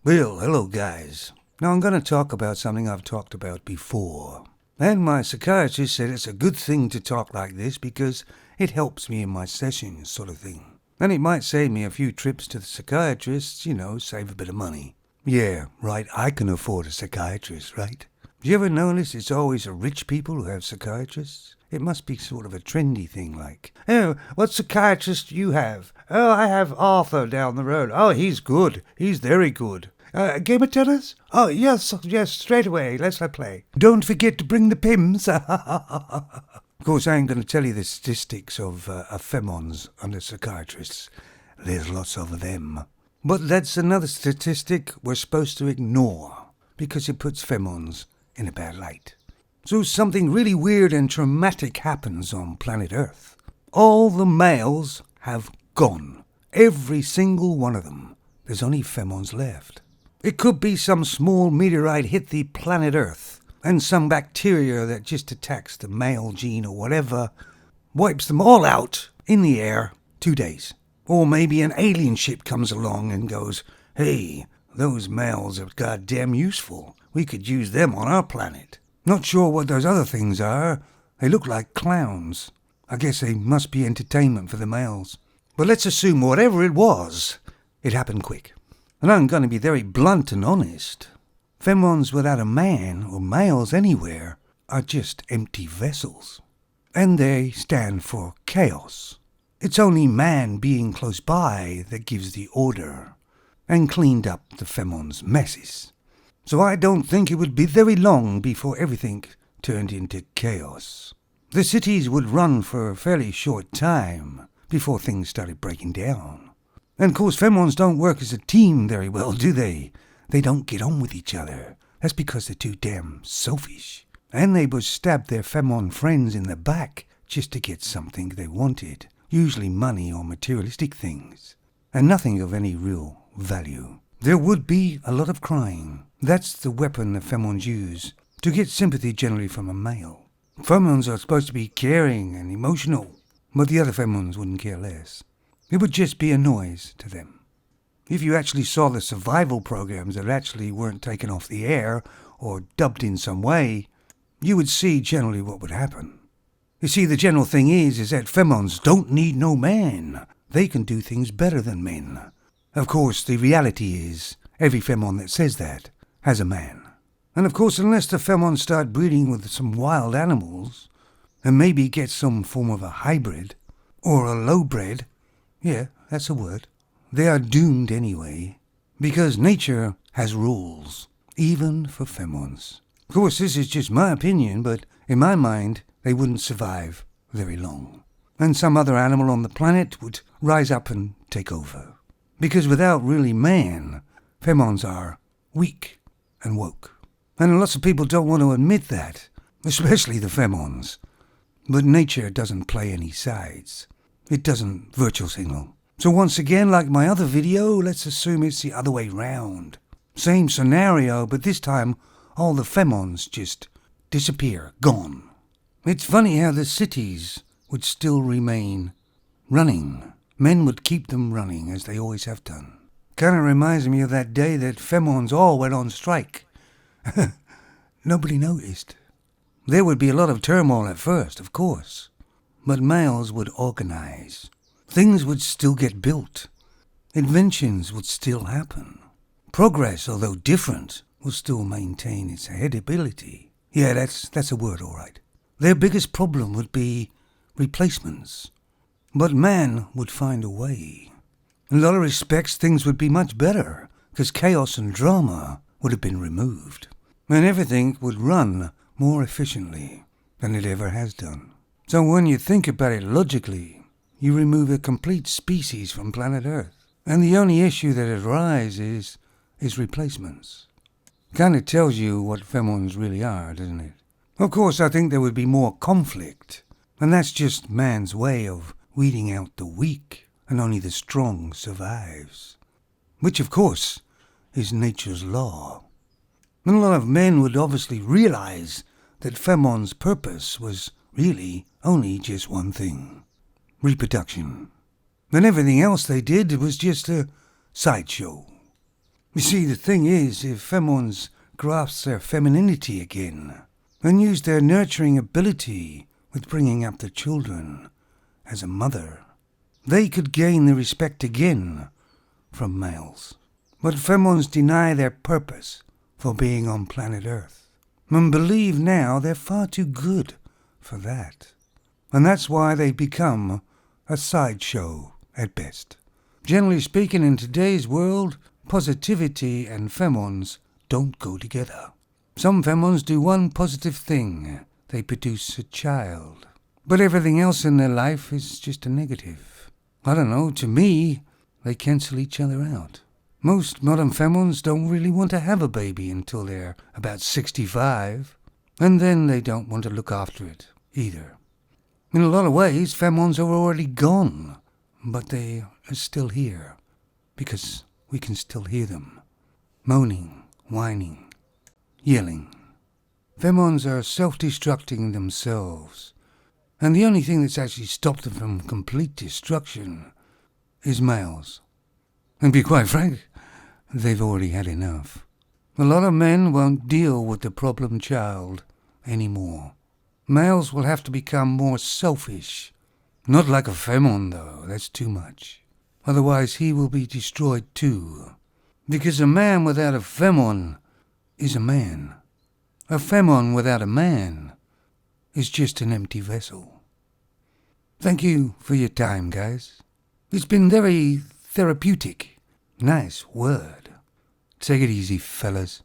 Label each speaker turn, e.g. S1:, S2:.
S1: Well, hello guys. Now I'm going to talk about something I've talked about before. And my psychiatrist said it's a good thing to talk like this because it helps me in my sessions, sort of thing. And it might save me a few trips to the psychiatrist, save a bit of money. Yeah, right, I can afford a psychiatrist, right? Do you ever notice it's always the rich people who have psychiatrists? It must be sort of a trendy thing like, oh, what psychiatrist do you have? Oh, I have Arthur down the road. Oh, he's good. He's very good. Game of tennis? Oh, yes, straight away. Let's play. Don't forget to bring the pims. Of course, I ain't going to tell you the statistics of femons under psychiatrists. There's lots of them. But that's another statistic we're supposed to ignore because it puts femons in a bad light. So something really weird and traumatic happens on planet Earth. All the males have gone. Every single one of them. There's only femons left. It could be some small meteorite hit the planet Earth, and some bacteria that just attacks the male gene or whatever wipes them all out in the air 2 days. Or maybe an alien ship comes along and goes, hey, those males are goddamn useful. We could use them on our planet. Not sure what those other things are. They look like clowns. I guess they must be entertainment for the males. But let's assume whatever it was, it happened quick. And I'm going to be very blunt and honest. Femons without a man, or males anywhere, are just empty vessels. And they stand for chaos. It's only man being close by that gives the order, and cleaned up the femons' messes. So I don't think it would be very long before everything turned into chaos. The cities would run for a fairly short time before things started breaking down. And of course, femons don't work as a team very well, do they? They don't get on with each other. That's because they're too damn selfish. And they would stab their femon friends in the back just to get something they wanted. Usually money or materialistic things. And nothing of any real value. There would be a lot of crying. That's the weapon the femons use to get sympathy generally from a male. Femons are supposed to be caring and emotional, but the other femons wouldn't care less. It would just be a noise to them. If you actually saw the survival programs that actually weren't taken off the air or dubbed in some way, you would see generally what would happen. You see, the general thing is that femons don't need no man. They can do things better than men. Of course, the reality is, every femon that says that has a man. And of course, unless the femons start breeding with some wild animals, and maybe get some form of a hybrid, or a low-bred, yeah, that's a word, they are doomed anyway, because nature has rules, even for femons. Of course, this is just my opinion, but in my mind, they wouldn't survive very long. And some other animal on the planet would rise up and take over. Because without really man, femons are weak and woke. And lots of people don't want to admit that, especially the femons. But nature doesn't play any sides. It doesn't virtual signal. So once again, like my other video, let's assume it's the other way round. Same scenario, but this time all the femons just disappear, gone. It's funny how the cities would still remain running. Men would keep them running as they always have done. Kind of reminds me of that day that femons all went on strike. Nobody noticed. There would be a lot of turmoil at first, of course. But males would organize. Things would still get built. Inventions would still happen. Progress, although different, will still maintain its headability. Yeah, that's a word, all right. Their biggest problem would be replacements. But man would find a way. In a lot of respects, things would be much better, because chaos and drama would have been removed. And everything would run more efficiently than it ever has done. So when you think about it logically, you remove a complete species from planet Earth. And the only issue that arises is replacements. Kind of tells you what femons really are, doesn't it? Of course, I think there would be more conflict. And that's just man's way of weeding out the weak, and only the strong survives. Which, of course, is nature's law. And a lot of men would obviously realize that femons' purpose was really only just one thing. Reproduction. And everything else they did was just a sideshow. You see, the thing is, if femons grasp their femininity again, and use their nurturing ability with bringing up their children as a mother, they could gain the respect again from males. But femons deny their purpose for being on planet Earth, and believe now they're far too good for that. And that's why they become a sideshow at best. Generally speaking, in today's world, positivity and femons don't go together. Some femons do one positive thing. They produce a child. But everything else in their life is just a negative. I don't know, to me, they cancel each other out. Most modern femons don't really want to have a baby until they're about 65. And then they don't want to look after it either. In a lot of ways, femons are already gone. But they are still here. Because we can still hear them. Moaning, whining, yelling. Femons are self-destructing themselves. And the only thing that's actually stopped them from complete destruction is males. And to be quite frank, they've already had enough. A lot of men won't deal with the problem child anymore. Males will have to become more selfish. Not like a femon, though. That's too much. Otherwise, he will be destroyed too. Because a man without a femon is a man. A femon without a man is just an empty vessel. Thank you for your time, guys. It's been very therapeutic. Nice word. Take it easy, fellas.